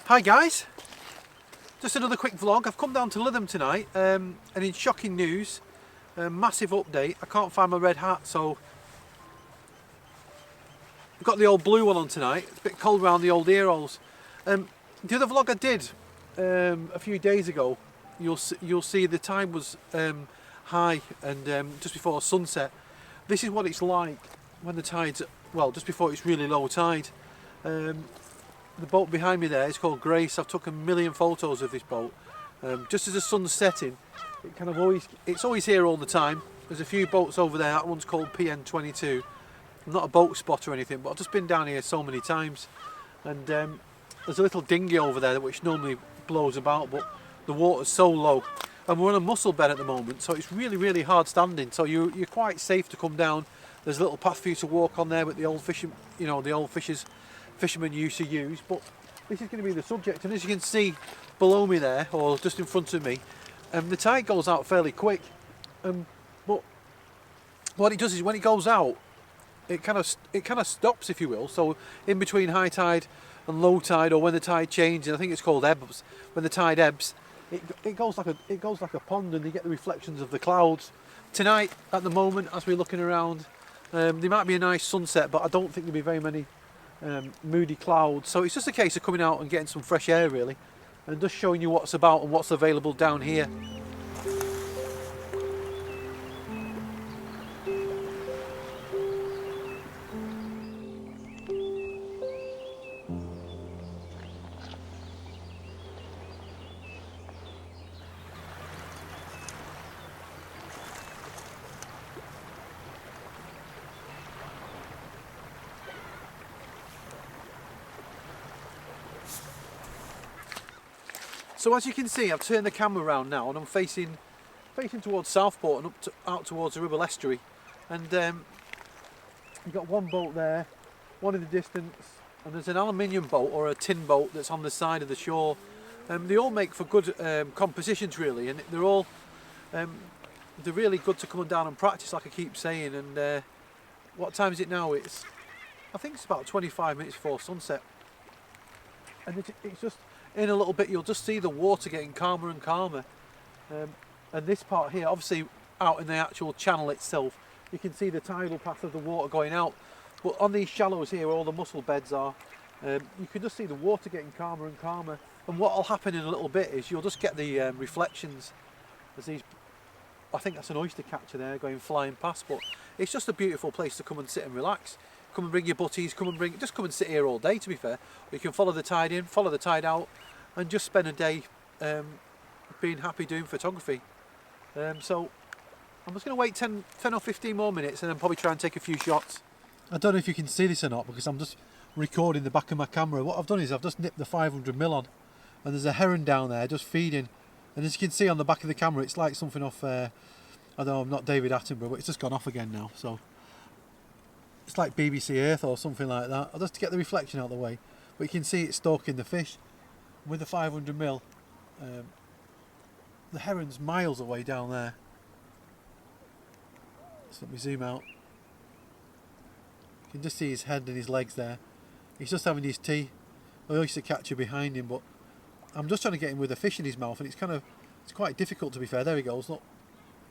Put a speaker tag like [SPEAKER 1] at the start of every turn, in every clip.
[SPEAKER 1] Hi guys, just another quick vlog. I've come down to Lytham tonight and in shocking news, massive update. I can't find my red hat, so I've got the old blue one on tonight. It's a bit cold around the old ear holes. The other vlog I did a few days ago, you'll see the tide was high and just before sunset. This is what it's like when the tide's, well, just before it's really low tide. The boat behind me there is called Grace. I've taken a million photos of this boat. Just as the sun's setting, it's always here all the time. There's a few boats over there. That one's called PN22. I'm not a boat spotter or anything, but I've just been down here so many times. And there's a little dinghy over there which normally blows about, but the water's so low. And we're on a mussel bed at the moment, so it's really, really hard standing. So you're quite safe to come down. There's a little path for you to walk on there with the old fishing, the old fishermen used to use. But this is going to be the subject, and as you can see below me there, or just in front of me, the tide goes out fairly quick. But what it does is when it goes out, it kind of stops, if you will. So in between high tide and low tide, or when the tide changes, I think it's called ebbs. When the tide ebbs, it goes like a pond, and you get the reflections of the clouds. Tonight, at the moment, as we're looking around, there might be a nice sunset, but I don't think there'll be very many moody clouds. So it's just a case of coming out and getting some fresh air, really, and just showing you what's about and what's available down here. So as you can see, I've turned the camera around now, and I'm facing towards Southport and out towards the Ribble Estuary. And you've got one boat there, one in the distance, and there's an aluminium boat or a tin boat that's on the side of the shore. They all make for good compositions, really, and they're really good to come down and practice, like I keep saying. And what time is it now? I think it's about 25 minutes before sunset, and it's just, in a little bit you'll just see the water getting calmer and calmer, and this part here, obviously out in the actual channel itself, you can see the tidal path of the water going out, but on these shallows here where all the mussel beds are, you can just see the water getting calmer and calmer. And what will happen in a little bit is you'll just get the reflections as these, I think that's an oyster catcher there going flying past. But it's just a beautiful place to come and sit and relax. Come and bring your butties, just come and sit here all day, to be fair. Or you can follow the tide in, follow the tide out, and just spend a day being happy doing photography. So I'm just going to wait 10 or 15 more minutes and then probably try and take a few shots. I don't know if you can see this or not, because I'm just recording the back of my camera. What I've done is I've just nipped the 500mm on, and there's a heron down there just feeding. And as you can see on the back of the camera, it's like something off, I don't know, I'm not David Attenborough, but it's just gone off again now. So it's like BBC Earth or something like that. I'll just get the reflection out of the way, but you can see it's stalking the fish with the 500mm. The heron's miles away down there. So let me zoom out. You can just see his head and his legs there. He's just having his tea. I oyster catcher behind him, but I'm just trying to get him with a fish in his mouth, and it's quite difficult, to be fair. There he goes, look,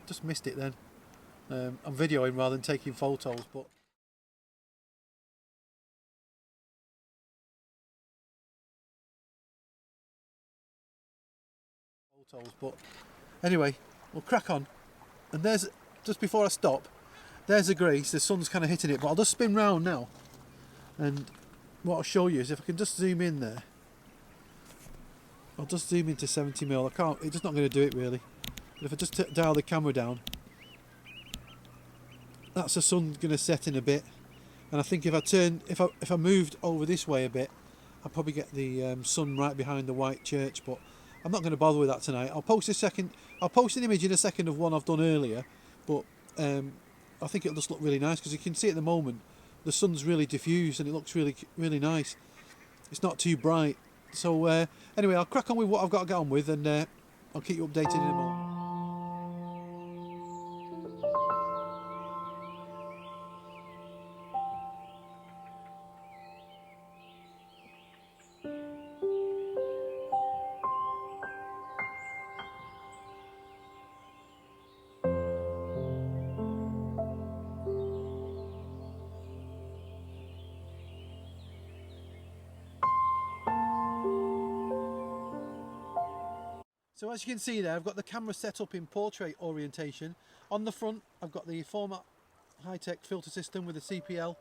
[SPEAKER 1] just missed it then. I'm videoing rather than taking photos, but anyway, we'll crack on. And there's, just before I stop, there's a Grace. The sun's kind of hitting it, but I'll just spin round now, and what I'll show you is, if I can just zoom in there, I'll just zoom into 70mm. I can't, it's just not going to do it really. But if I just dial the camera down, that's the sun going to set in a bit. And I think if I moved over this way a bit, I'll probably get the sun right behind the white church. But I'm not going to bother with that tonight. I'll post an image in a second of one I've done earlier, but I think it'll just look really nice, because you can see at the moment the sun's really diffused and it looks really, really nice. It's not too bright. So anyway, I'll crack on with what I've got to get on with, and I'll keep you updated in a moment. So as you can see there, I've got the camera set up in portrait orientation. On the front, I've got the Format high-tech filter system with the CPL,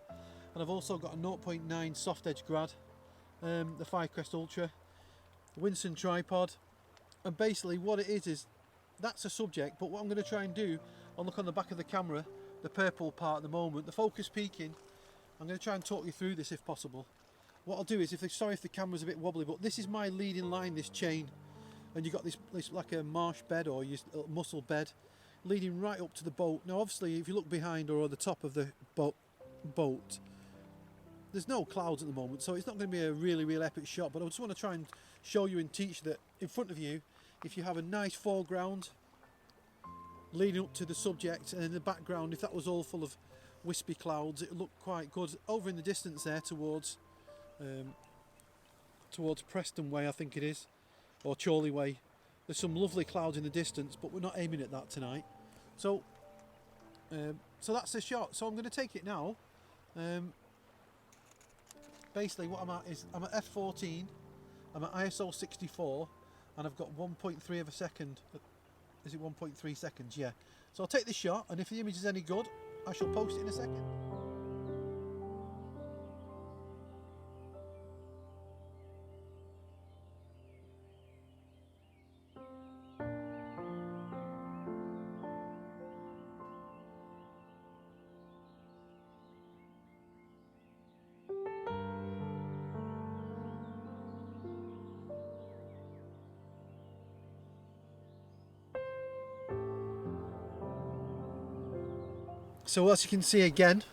[SPEAKER 1] and I've also got a 0.9 soft edge grad, the Firecrest Ultra, Winston tripod, and basically what it is that's a subject, but what I'm going to try and do, I'll look on the back of the camera, the purple part at the moment, the focus peaking. I'm going to try and talk you through this if possible. What I'll do is, sorry if the camera's a bit wobbly, but this is my leading line, this chain, and you've got this like a marsh bed or your little mussel bed leading right up to the boat. Now obviously if you look behind or on the top of the boat, there's no clouds at the moment, so it's not going to be a really epic shot, but I just want to try and show you and teach that in front of you, if you have a nice foreground leading up to the subject, and in the background, if that was all full of wispy clouds, it would look quite good. Over in the distance there towards Preston Way, I think it is, or Chorley Way, there's some lovely clouds in the distance, but we're not aiming at that tonight. So that's the shot. So I'm going to take it now. Basically what I'm at is I'm at f14, I'm at ISO 64, and I've got 1.3 of a second. Is it 1.3 seconds? Yeah. So I'll take this shot, and if the image is any good, I shall post it in a second. So as you can see again,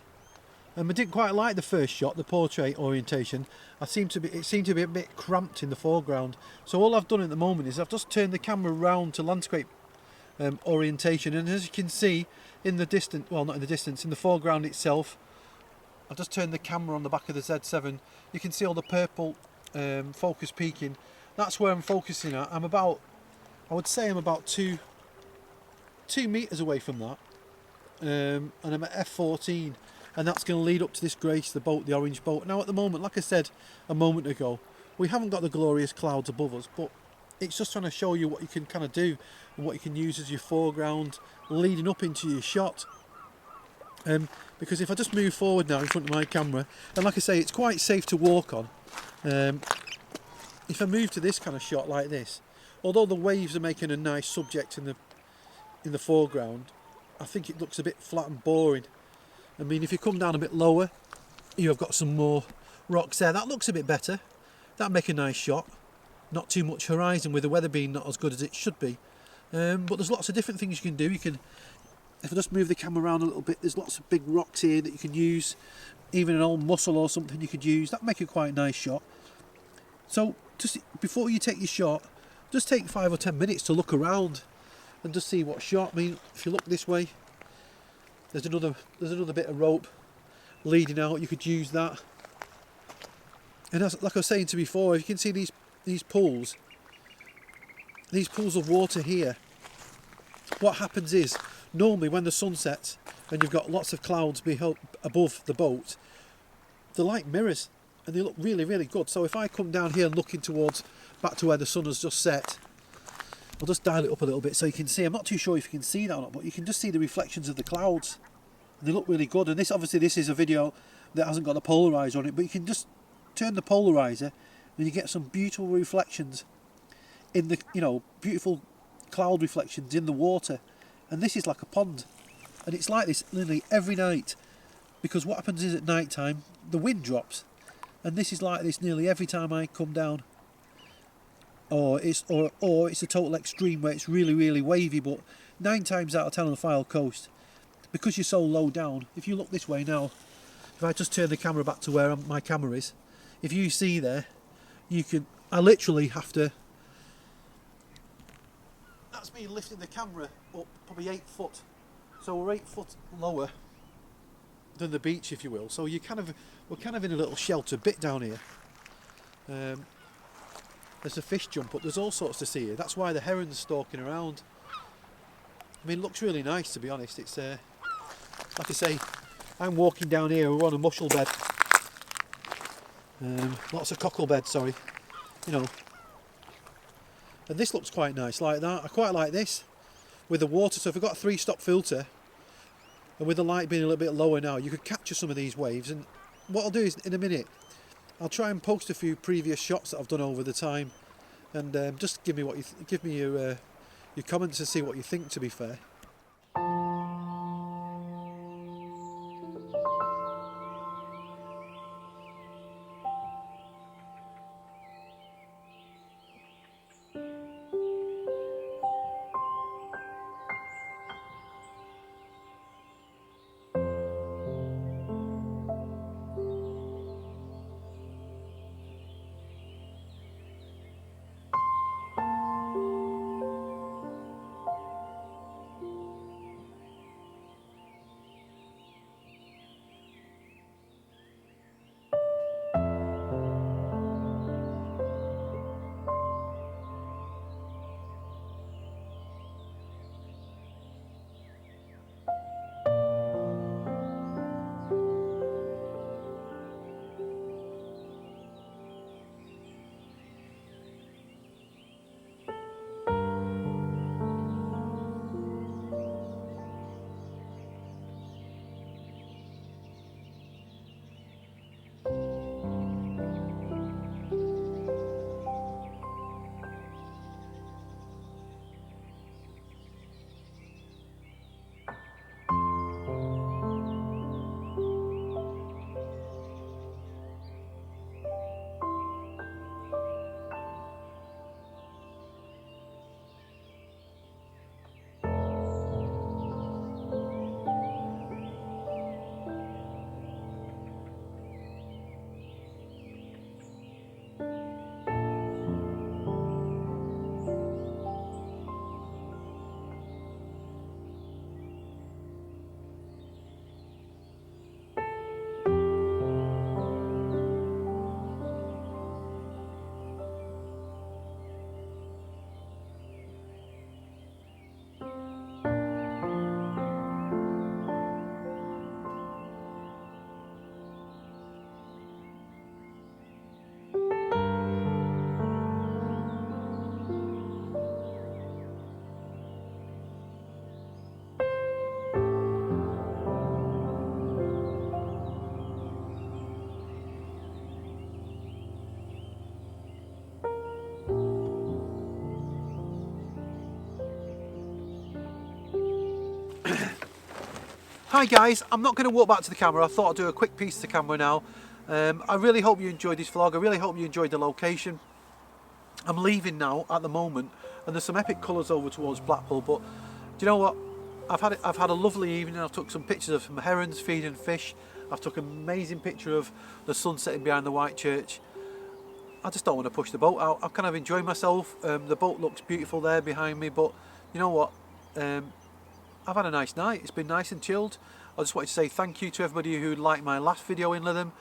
[SPEAKER 1] I didn't quite like the first shot, the portrait orientation. It seemed to be a bit cramped in the foreground. So all I've done at the moment is I've just turned the camera round to landscape orientation, and as you can see in the distance, well not in the distance, in the foreground itself, I've just turned the camera on the back of the Z7. You can see all the purple focus peaking. That's where I'm focusing at. I would say I'm about two meters away from that. And I'm at f14, and that's going to lead up to this grace, the boat, the orange boat. Now at the moment, like I said a moment ago, we haven't got the glorious clouds above us, but it's just trying to show you what you can kind of do and what you can use as your foreground leading up into your shot. Because if I just move forward now in front of my camera, and like I say, it's quite safe to walk on. If I move to this kind of shot like this, although the waves are making a nice subject in the foreground, I think it looks a bit flat and boring. I mean, if you come down a bit lower, you've got some more rocks there. That looks a bit better. That'd make a nice shot. Not too much horizon, with the weather being not as good as it should be. But there's lots of different things you can do. If I just move the camera around a little bit, there's lots of big rocks here that you can use. Even an old mussel or something you could use. That'd make a quite nice shot. So just before you take your shot, just take 5 or 10 minutes to look around and just see what shot. I mean, if you look this way, there's another bit of rope leading out. You could use that. And as, like I was saying to you before, if you can see these pools of water here, what happens is, normally when the sun sets and you've got lots of clouds above the boat, they're like mirrors and they look really good. So if I come down here and looking back to where the sun has just set, I'll just dial it up a little bit so you can see. I'm not too sure if you can see that or not, but you can just see the reflections of the clouds. And they look really good. And this is a video that hasn't got a polarizer on it, but you can just turn the polarizer and you get some beautiful reflections in the, beautiful cloud reflections in the water. And this is like a pond. And it's like this literally every night, because what happens is at night time the wind drops, and this is like this nearly every time I come down. Or it's a total extreme where it's really wavy, but 9 times out of 10 on the Fylde coast, because you're so low down, if you look this way now, if I just turn the camera back to where my camera is, if you see there, I literally have to, that's me lifting the camera up probably 8 foot, so we're 8 foot lower than the beach, if you will, so we're kind of in a little sheltered bit down here. There's a fish jump up, there's all sorts to see here. That's why the heron's stalking around. I mean, it looks really nice, to be honest. It's like I say, I'm walking down here, we're on a mussel bed. Lots of cockle beds, sorry. And this looks quite nice like that. I quite like this with the water. So if we've got a 3-stop filter and with the light being a little bit lower now, you could capture some of these waves. And what I'll do is in a minute I'll try and post a few previous shots that I've done over the time, and just give me your comments and see what you think, to be fair. Hi guys, I'm not going to walk back to the camera. I thought I'd do a quick piece to the camera now. I really hope you enjoyed this vlog. I really hope you enjoyed the location. I'm leaving now at the moment, and there's some epic colours over towards Blackpool, but do you know what? I've had a lovely evening. I've took some pictures of some herons feeding fish. I've took an amazing picture of the sun setting behind the white church. I just don't want to push the boat out. I'm kind of enjoying myself. The boat looks beautiful there behind me, but you know what? I've had a nice night. It's been nice and chilled. I just wanted to say thank you to everybody who liked my last video in Lytham.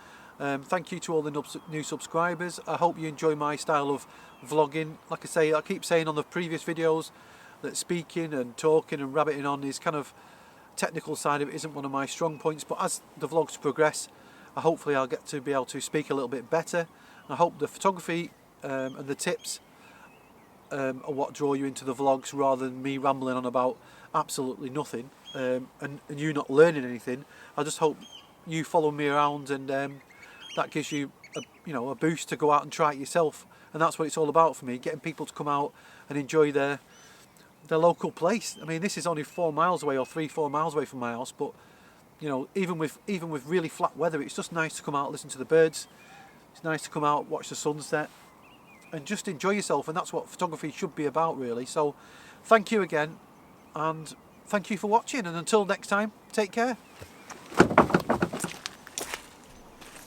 [SPEAKER 1] Thank you to all the new subscribers. I hope you enjoy my style of vlogging. Like I say, I keep saying on the previous videos that speaking and talking and rabbiting on is kind of technical side of it isn't one of my strong points, but as the vlogs progress, hopefully I'll get to be able to speak a little bit better. I hope the photography and the tips are what draw you into the vlogs rather than me rambling on about absolutely nothing and you not learning anything. I just hope you follow me around, and that gives you a boost to go out and try it yourself. And that's what it's all about for me, getting people to come out and enjoy their local place. I mean, this is only 4 miles away, or 3-4 miles away from my house, but you know, even with really flat weather, it's just nice to come out, listen to the birds. It's nice to come out, watch the sunset and just enjoy yourself, and that's what photography should be about, really. So thank you again, and thank you for watching, and until next time, take care.